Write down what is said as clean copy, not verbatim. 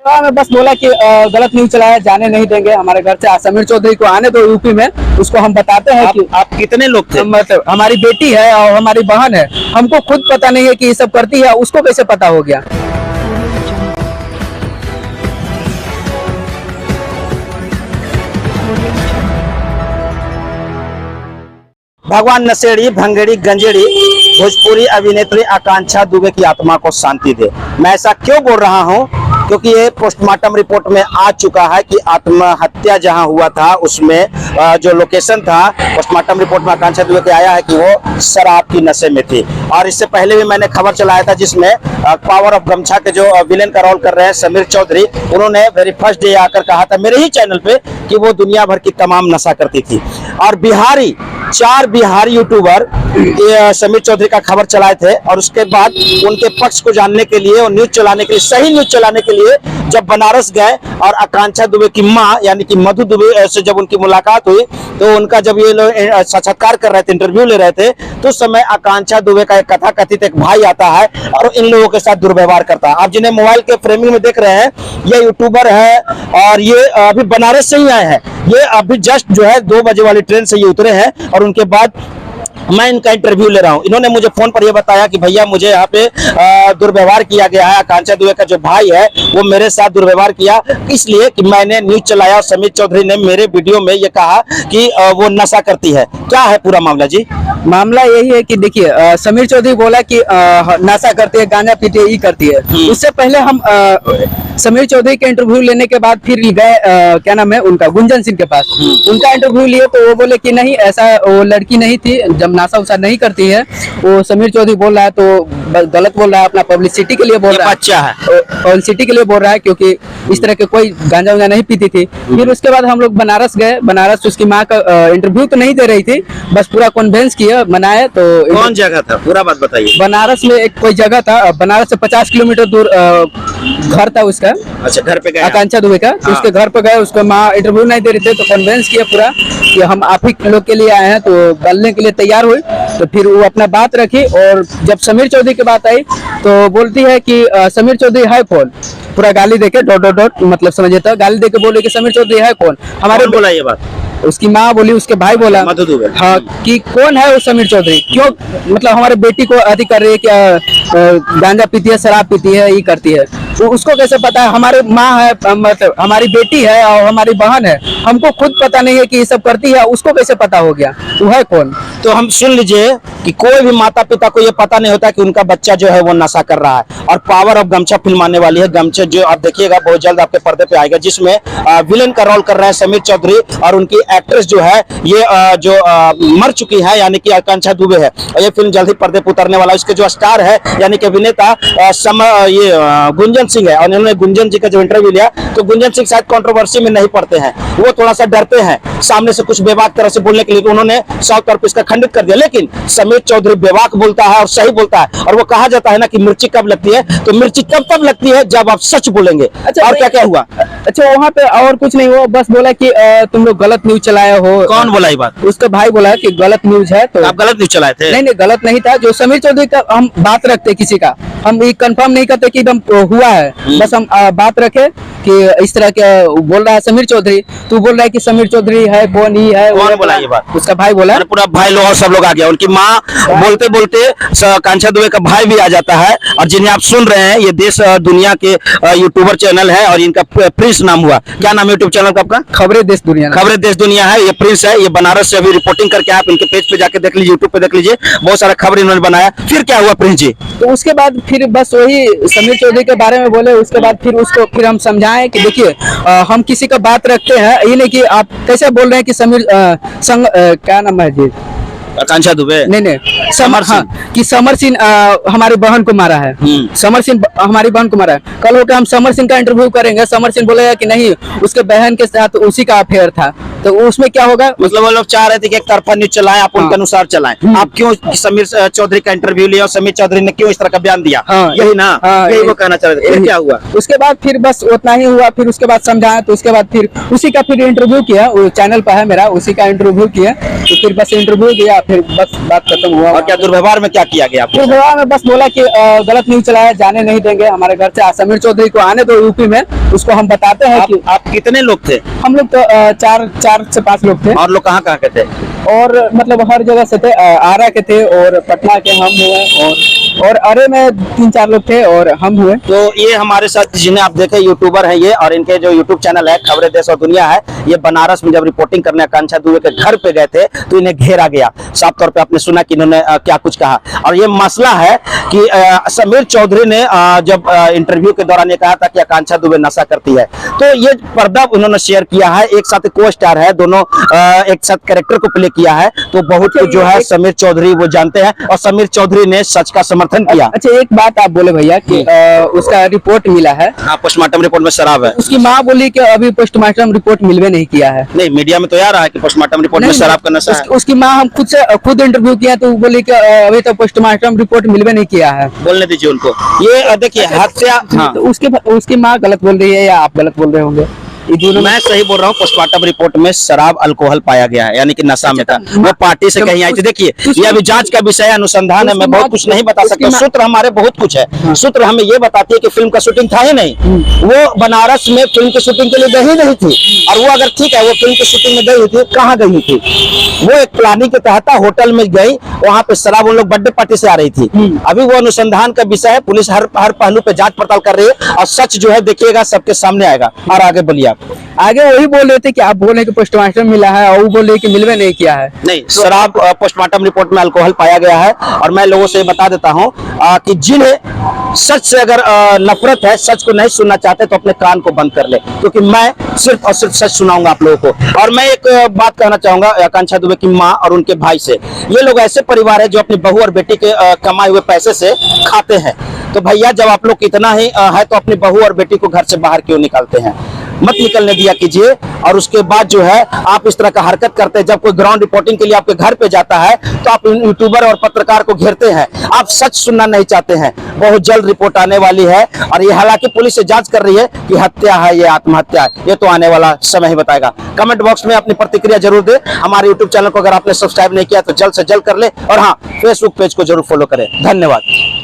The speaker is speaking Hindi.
मैं बस बोला कि गलत न्यूज चलाया जाने नहीं देंगे हमारे घर से। समीर चौधरी को आने दो यूपी में, उसको हम बताते हैं कि आप कितने लोग थे? मतलब हमारी बेटी है और हमारी बहन है, हमको खुद पता नहीं है कि ये सब करती है, उसको कैसे पता हो गया। भगवान नशेड़ी भंगेड़ी गंजेड़ी भोजपुरी अभिनेत्री आकांक्षा दुबे की आत्मा को शांति दे। मैं ऐसा क्यों बोल रहा हूं? क्योंकि ये पोस्टमार्टम रिपोर्ट में आ चुका है कि आत्महत्या जहां हुआ था उसमें जो लोकेशन था पोस्टमार्टम रिपोर्ट में आकांक्षा दुबे के आया है कि वो शराब की नशे में थी। और इससे पहले भी मैंने खबर चलाया था जिसमें पावर ऑफ गमछा के जो विलेन का रोल कर रहे हैं समीर चौधरी, उन्होंने वेरी फर्स्ट डे आकर कहा था मेरे ही चैनल पे कि वो दुनिया भर की तमाम नशा करती थी। और चार बिहारी यूट्यूबर समीर चौधरी का खबर चलाए थे और उसके बाद उनके पक्ष को जानने के लिए और न्यूज चलाने के लिए, सही न्यूज चलाने के लिए जब बनारस गए और आकांक्षा दुबे की मां यानी कि मधु दुबे से जब उनकी मुलाकात हुई तो उनका जब ये लोग साक्षात्कार कर रहे थे, इंटरव्यू ले रहे थे, तो उस समय आकांक्षा दुबे का एक कथाकथित एक भाई आता है और इन लोगों के साथ दुर्व्यवहार करता है। आप जिन्हें मोबाइल के फ्रेमिंग में देख रहे हैं ये यूट्यूबर है और ये अभी बनारस से ही आए हैं। ये अभी जस्ट जो है 2 बजे वाली ट्रेन से ये उतरे हैं और उनके बाद मैं इनका इंटरव्यू ले रहा हूं। इन्होंने मुझे फोन पर यह बताया कि भैया मुझे यहाँ पे दुर्व्यवहार किया गया है। आकांक्षा दुबे का जो भाई है वो मेरे साथ दुर्व्यवहार किया इसलिए कि मैंने न्यूज चलाया और समीर चौधरी ने मेरे वीडियो में ये कहा कि वो नशा करती है। क्या है पूरा मामला जी? मामला यही है कि देखिए समीर चौधरी बोला कि नशा करती है, गांजा पीती है, ये करती है। उससे पहले हम समीर चौधरी के इंटरव्यू लेने के बाद फिर गए क्या नाम है उनका, गुंजन सिंह के पास। उनका इंटरव्यू लिए तो वो बोले कि नहीं ऐसा वो लड़की नहीं थी, जब नशा उसा नहीं करती है। वो समीर चौधरी बोल रहा है तो गलत बोल रहा है, अपना पब्लिसिटी के लिए बोल रहा है, अच्छा है पब्लिसिटी के लिए बोल रहा है क्योंकि इस तरह के कोई गांजा वांजा नहीं पीती थी। फिर उसके बाद हम लोग बनारस गए। बनारस उसकी माँ का इंटरव्यू तो नहीं दे रही थी, बस पूरा कन्वेंस किया बनाया। तो कौन जगह था पूरा बात बताइए। बनारस में एक कोई जगह था, बनारस से 50 किलोमीटर दूर घर था उसका। अच्छा, घर पे गए आकांक्षा दुबे का। तो उसके घर पे गए, उसको माँ इंटरव्यू नहीं दे रही थे तो कन्वेंस किया पूरा कि हम आप ही लोग के लिए आए हैं, तो बोलने के लिए तैयार हुई। तो फिर वो अपना बात रखी और जब समीर चौधरी की बात आई तो बोलती है कि समीर चौधरी है कौन, पूरा गाली देके डॉट मतलब समझे तो गाली देके बोले कि समीर चौधरी है कौन। हमारे बोला ये बात? उसकी माँ बोली, उसके भाई बोला मधु दुबे हाँ कि कौन है वो समीर चौधरी, क्यों मतलब हमारे बेटी को अधिक कर रही है, क्या गांजा पीती है, शराब पीती है, ये करती है। तो उसको कैसे पता है? हमारे माँ है, मतलब हमारी बेटी है और हमारी बहन है, हमको खुद पता नहीं है कि ये सब करती है, उसको कैसे पता हो गया? वो है कौन? तो हम सुन लीजिए कि कोई भी माता पिता को ये पता नहीं होता कि उनका बच्चा जो है वो नशा कर रहा है। और पावर ऑफ गमछा फिल्म आने वाली है, गमछा जो आप देखिएगा बहुत जल्द आपके पर्दे पे आएगा, जिसमें विलेन का रोल कर रहे हैं समीर चौधरी और उनकी एक्ट्रेस जो है ये जो मर चुकी है यानी कि आकांक्षा दुबे है। और ये फिल्म जल्द ही पर्दे पे उतरने वाला है। इसके जो स्टार है यानी कि अभिनेता ये गुंजन सिंह है और उन्होंने गुंजन जी का जो इंटरव्यू लिया तो गुंजन सिंह शायद कंट्रोवर्सी में नहीं पड़ते हैं, वो थोड़ा सा डरते हैं सामने से कुछ बेबाक तरह से बोलने के लिए, तो उन्होंने साफ तौर पर इसका खंडित कर दिया। लेकिन समीर चौधरी बेबाक बोलता है और सही बोलता है। और वो कहा जाता है ना कि मिर्ची कब लगती है, तो मिर्ची तब लगती है जब आप सच बोलेंगे। अच्छा, और क्या हुआ? अच्छा, वहाँ पे और कुछ नहीं हुआ, बस बोला कि तुम लोग गलत न्यूज चलाए हो। कौन बोला ये बात? उसका भाई बोला कि गलत न्यूज है। तो आप गलत न्यूज चलाए थे? नहीं, गलत नहीं था। जो समीर चौधरी का हम बात रखते किसी का, हम ये कंफर्म नहीं करते कि एकदम हुआ है, बस हम बात रखे कि इस तरह के बोल रहा है समीर चौधरी, तू बोल रहा है कि समीर चौधरी है कौन, ही है। कौन बोला ये बात? उसका भाई बोला। पूरा भाई लोग और सब लोग आ गया। उनकी माँ बोलते बोलते आकांक्षा दुबे का भाई भी आ जाता है। और जिन्हें आप सुन रहे हैं ये देश दुनिया के यूट्यूबर चैनल है और इनका प्रिंस नाम हुआ। क्या नाम है यूट्यूब चैनल का आपका? खबरें देश दुनिया। खबरें देश दुनिया है। ये प्रिंस है, ये बनारस से अभी रिपोर्टिंग करके आप इनके पेज पे जाके देख लीजिए, यूट्यूब पे देख लीजिए, बहुत सारा खबर इन्होंने बनाया। फिर क्या हुआ प्रिंस जी? तो उसके बाद फिर बस वही समीर चौधरी के बारे में बोले। उसके बाद फिर उसको फिर हम समझाएं कि देखिए हम किसी का बात रखते हैं, ये नहीं कि आप कैसे बोल रहे हैं कि समीर क्या नाम है जी, आकांक्षा दुबे? नहीं समर, हाँ कि समर सिंह हमारी बहन को मारा है। समर सिंह हमारी बहन को मारा है। कल होकर हम समर सिंह का इंटरव्यू करेंगे, समर सिंह बोलेगा कि नहीं उसके बहन के साथ उसी का अफेयर था, तो उसमें क्या होगा? मतलब वो लोग चाह रहे थे कि एक तरफा न्यूज चलाएं, आप उनके अनुसार चलाएं। आप क्यों समीर चौधरी का इंटरव्यू लिया और समीर चौधरी ने क्यों इस तरह का बयान दिया? यही ना, यही वो कहना चाह रहे थे। फिर क्या हुआ? उसके बाद फिर बस उतना ही हुआ। फिर उसके बाद समझाया, तो उसके बाद फिर उसी का फिर इंटरव्यू किया, वो चैनल पर है मेरा, उसी का इंटरव्यू किया। तो फिर बस इंटरव्यू दिया, फिर बस बात खत्म हुआ। और क्या दुर्व्यवहार में क्या किया गया आपको? फिर हुआ में बस बोला कि गलत न्यूज चलाया, जाने नहीं देंगे हमारे घर से। समीर चौधरी को आने दो यूपी में, उसको हम बताते हैं कि आप कितने लोग थे? हम लोग तो 4 से 5 लोग थे। और लोग कहाँ कहाँ के थे? और मतलब हर जगह से थे, आरा के थे और पटना के हम हुए, और अरे में 3-4 लोग थे और हम हुए। तो ये हमारे साथ जिन्हें आप देखे यूट्यूबर हैं ये, और इनके जो यूट्यूब चैनल है खबरें देश और दुनिया है, ये बनारस में जब रिपोर्टिंग करने आकांक्षा दुबे के घर पे गए थे तो इन्हें घेरा गया। साफ तौर पे आपने सुना कि इन्होंने क्या कुछ कहा। और ये मसला है कि समीर चौधरी ने जब इंटरव्यू के दौरान ये कहा था कि आकांक्षा दुबे नशा करती है, तो ये पर्दा उन्होंने शेयर किया है। एक साथ को स्टार है, दोनों एक साथ कैरेक्टर को प्ले किया है, तो बहुत कुछ जो है समीर चौधरी वो जानते हैं, और समीर चौधरी ने सच का समर्थन किया। अच्छा, एक बात आप बोले भैया कि उसका रिपोर्ट मिला है। हाँ, पोस्टमार्टम रिपोर्ट में शराब है। उसकी माँ बोली कि अभी पोस्टमार्टम रिपोर्ट मिलवे नहीं किया है। नहीं, मीडिया में तो यार है कि पोस्टमार्टम रिपोर्ट में नहीं, शराब का नशा है। उसकी माँ, हम खुद इंटरव्यू किया तो वो बोली कि अभी तो पोस्टमार्टम रिपोर्ट मिलवे नहीं किया है। बोलने दीजिए उनको। ये देखिए हत्या। हाँ, तो उसकी माँ गलत बोल रही है या आप गलत बोल रहे होंगे? ये दोनों मैं सही बोल रहा हूँ। पोस्टमार्टम रिपोर्ट में शराब अल्कोहल पाया गया है, यानी कि नशा में था। वो पार्टी से कहीं आई थी। देखिए, ये अभी जांच का विषय है, अनुसंधान है, मैं बहुत कुछ नहीं बता सकता। सूत्र हमारे बहुत कुछ है। सूत्र हमें ये बताती है कि फिल्म का शूटिंग था ही नहीं, वो बनारस में फिल्म की शूटिंग के लिए गई नहीं थी। और वो अगर ठीक है, वो फिल्म की शूटिंग में गई थी, कहाँ गई थी? वो एक प्लानिंग के तहत होटल में गई, वहां पे शराब, उन लोग बर्थडे पार्टी से आ रही थी। अभी वो अनुसंधान का विषय है, पुलिस हर पहलू पे जांच पड़ताल कर रही है, और सच जो है देखिएगा सबके सामने आएगा। और आगे बोलिए आप। आगे वही बोल रहे थे कि आप बोल रहे हैं कि पोस्टमार्टम मिला है, और वो बोल रहे हैं कि मिलवे नहीं किया है। नहीं, शराब पोस्टमार्टम रिपोर्ट में अल्कोहल पाया गया है। और मैं लोगों से बता देता हूं कि जिन्हें सच से अगर नफरत है, सच को नहीं सुनना चाहते, तो अपने कान को बंद कर ले, क्योंकि मैं सिर्फ और सिर्फ सच सुनाऊंगा आप लोगों को। और मैं एक बात कहना चाहूंगा आकांक्षा दुबे की माँ और उनके भाई से। ये लोग ऐसे परिवार है जो अपनी बहू और बेटी के कमाए हुए पैसे से खाते हैं। तो भैया, जब आप लोग इतना ही है तो अपनी बहू और बेटी को घर से बाहर क्यों निकालते हैं? मत निकलने दिया कीजिए। और उसके बाद जो है आप इस तरह का हरकत करते हैं, जब कोई ग्राउंड रिपोर्टिंग के लिए आपके घर पे जाता है तो आप यूट्यूबर और पत्रकार को घेरते हैं। आप सच सुनना नहीं चाहते हैं। बहुत जल्द रिपोर्ट आने वाली है, और ये हालांकि पुलिस से जांच कर रही है कि हत्या है या आत्महत्या है, ये तो आने वाला समय ही बताएगा। कमेंट बॉक्स में अपनी प्रतिक्रिया जरूर दे। हमारे यूट्यूब चैनल को अगर आपने सब्सक्राइब नहीं किया तो जल्द से जल्द कर ले, और हाँ, फेसबुक पेज को जरूर फॉलो करें। धन्यवाद।